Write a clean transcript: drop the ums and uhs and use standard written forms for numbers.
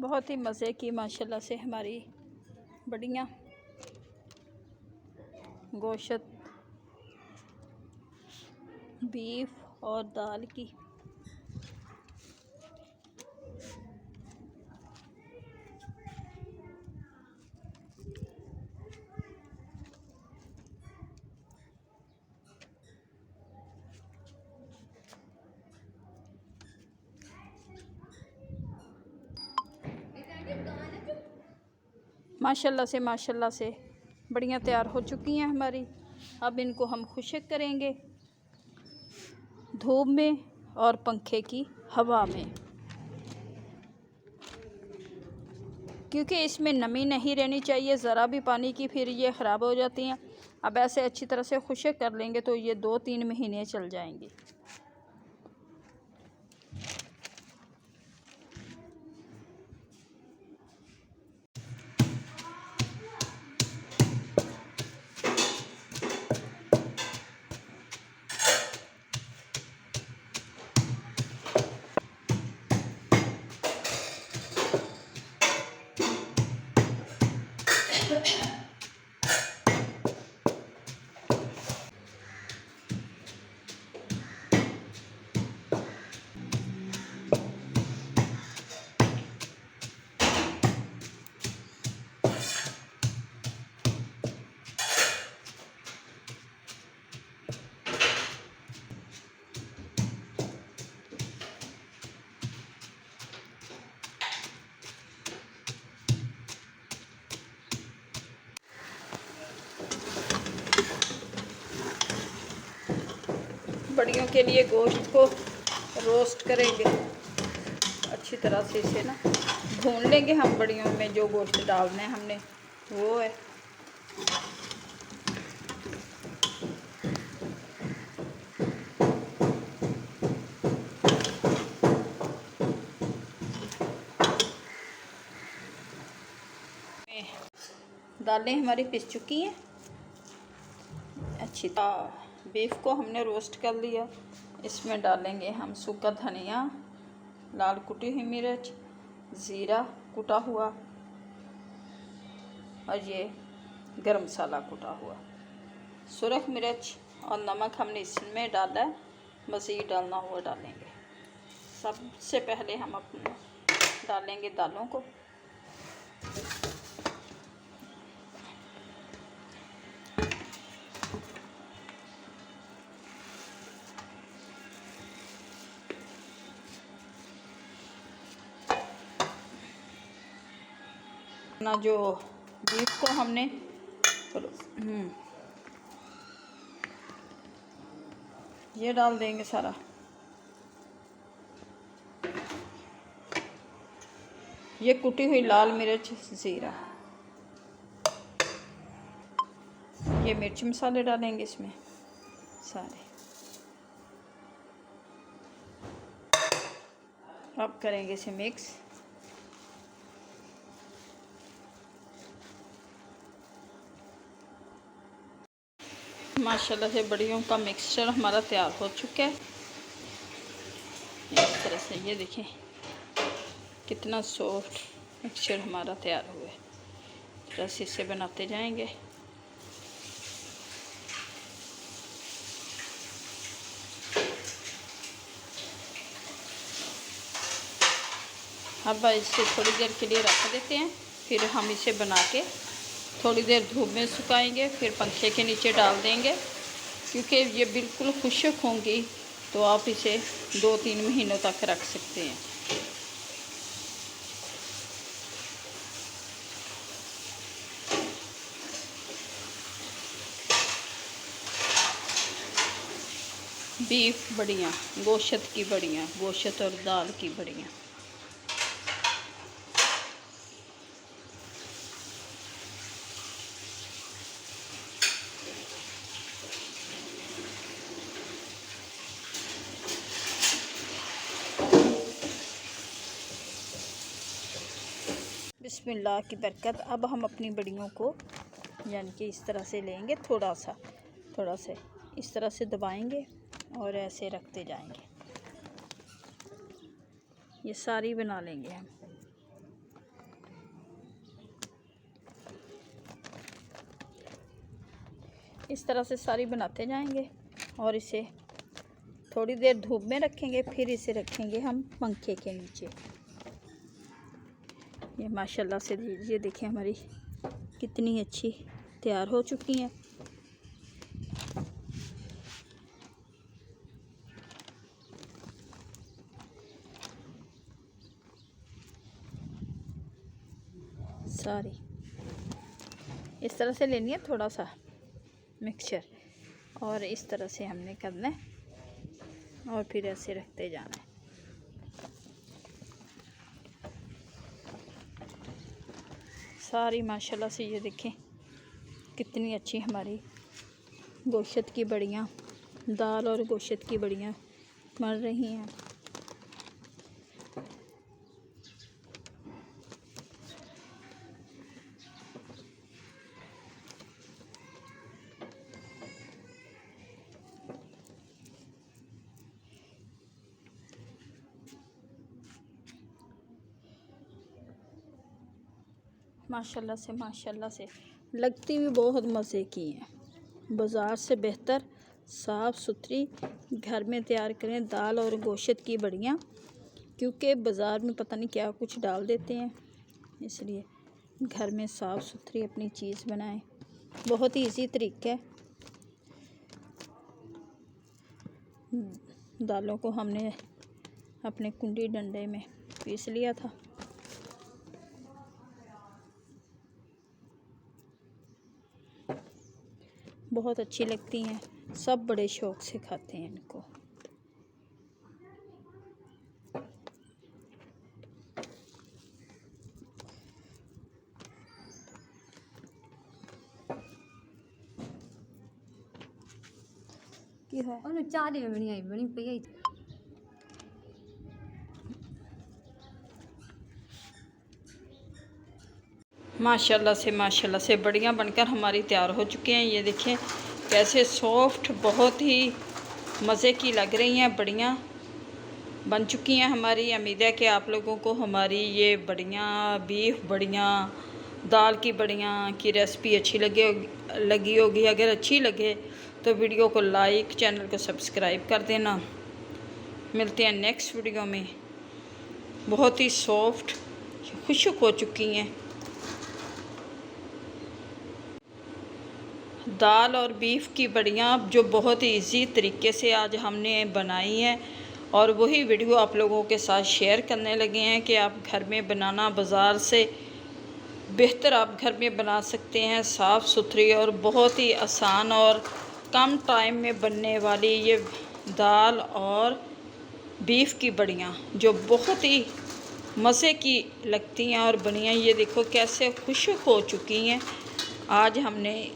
बहुत ही मज़े की माशाल्लाह से हमारी बढ़िया गोश्त बीफ और दाल की। माशाल्लाह से बढ़िया तैयार हो चुकी हैं हमारी। अब इनको हम खुश्क करेंगे धूप में और पंखे की हवा में, क्योंकि इसमें नमी नहीं रहनी चाहिए ज़रा भी पानी की, फिर ये ख़राब हो जाती हैं। अब ऐसे अच्छी तरह से खुश्क कर लेंगे तो ये 2-3 महीने चल जाएंगी। बड़ियों के लिए गोश्त को रोस्ट करेंगे अच्छी तरह से, इसे ना भून लेंगे हम। बड़ियों में जो गोश्त डालना है हमने वो है। दालें हमारी पिस चुकी हैं अच्छी। बीफ को हमने रोस्ट कर लिया। इसमें डालेंगे हम सूखा धनिया, लाल कुटी हुई मिर्च, ज़ीरा कुटा हुआ और ये गरम मसाला कुटा हुआ, सुरख मिर्च और नमक हमने इसमें डाला है, मज़ीद डालना हुआ डालेंगे। सबसे पहले हम अपने डालेंगे दालों को। ना जो बीफ को हमने ये डाल देंगे सारा। ये कुटी हुई लाल मिर्च, ज़ीरा, ये मिर्च मसाले डालेंगे इसमें सारे। अब करेंगे इसे मिक्स। माशाल्लाह से बड़ियों का मिक्सचर हमारा तैयार हो चुका है इस तरह से। ये देखें कितना सॉफ्ट मिक्सचर हमारा तैयार हुआ है। बस इसे बनाते जाएंगे। अब इसे थोड़ी देर के लिए रख देते हैं, फिर हम इसे बना के थोड़ी देर धूप में सुखाएंगे, फिर पंखे के नीचे डाल देंगे। क्योंकि ये बिल्कुल खुश्क होंगी तो आप इसे 2-3 महीनों तक रख सकते हैं। बीफ बढ़िया, गोश्त की बढ़िया, गोश्त और दाल की बढ़िया। बिस्मिल्लाह की बरकत। अब हम अपनी बड़ियों को यानी कि इस तरह से लेंगे, थोड़ा सा इस तरह से दबाएंगे और ऐसे रखते जाएंगे। ये सारी बना लेंगे हम। इस तरह से सारी बनाते जाएंगे और इसे थोड़ी देर धूप में रखेंगे, फिर इसे रखेंगे हम पंखे के नीचे। ये माशाल्लाह से ये देखिए हमारी कितनी अच्छी तैयार हो चुकी हैं। सारी इस तरह से लेनी है, थोड़ा सा मिक्सचर, और इस तरह से हमने करना है और फिर ऐसे रखते जाना है। सारी माशाल्लाह से ये देखें कितनी अच्छी हमारी गोश्त की बड़ियाँ, दाल और गोश्त की बड़ियाँ बन रही हैं। माशाल्लाह से लगती भी बहुत मज़े की हैं। बाज़ार से बेहतर साफ़ सुथरी घर में तैयार करें दाल और गोश्त की बड़ियाँ, क्योंकि बाज़ार में पता नहीं क्या कुछ डाल देते हैं, इसलिए घर में साफ़ सुथरी अपनी चीज़ बनाएं। बहुत ही इजी तरीका है। दालों को हमने अपने कुंडी डंडे में पीस लिया था। बहुत अच्छी लगती हैं, सब बड़े शौक़ से खाते हैं इनको। माशाल्लाह से बढ़िया बनकर हमारी तैयार हो चुकी हैं। ये देखें कैसे सॉफ्ट, बहुत ही मज़े की लग रही हैं बढ़िया बन चुकी हैं हमारी। उम्मीद है कि आप लोगों को हमारी ये बढ़िया बीफ बढ़िया, दाल की बढ़िया की रेसिपी अच्छी लगी होगी। अगर अच्छी लगे तो वीडियो को लाइक, चैनल को सब्सक्राइब कर देना। मिलते हैं नेक्स्ट वीडियो में। बहुत ही सॉफ्ट खुश्क हो चुकी हैं दाल और बीफ की बढ़िया, जो बहुत ही इजी तरीके से आज हमने बनाई है, और वही वीडियो आप लोगों के साथ शेयर करने लगे हैं कि आप घर में बनाना बाज़ार से बेहतर आप घर में बना सकते हैं। साफ़ सुथरी और बहुत ही आसान और कम टाइम में बनने वाली ये दाल और बीफ की बढ़िया, जो बहुत ही मज़े की लगती हैं और बढ़िया। ये देखो कैसे खुश्क हो चुकी हैं। आज हमने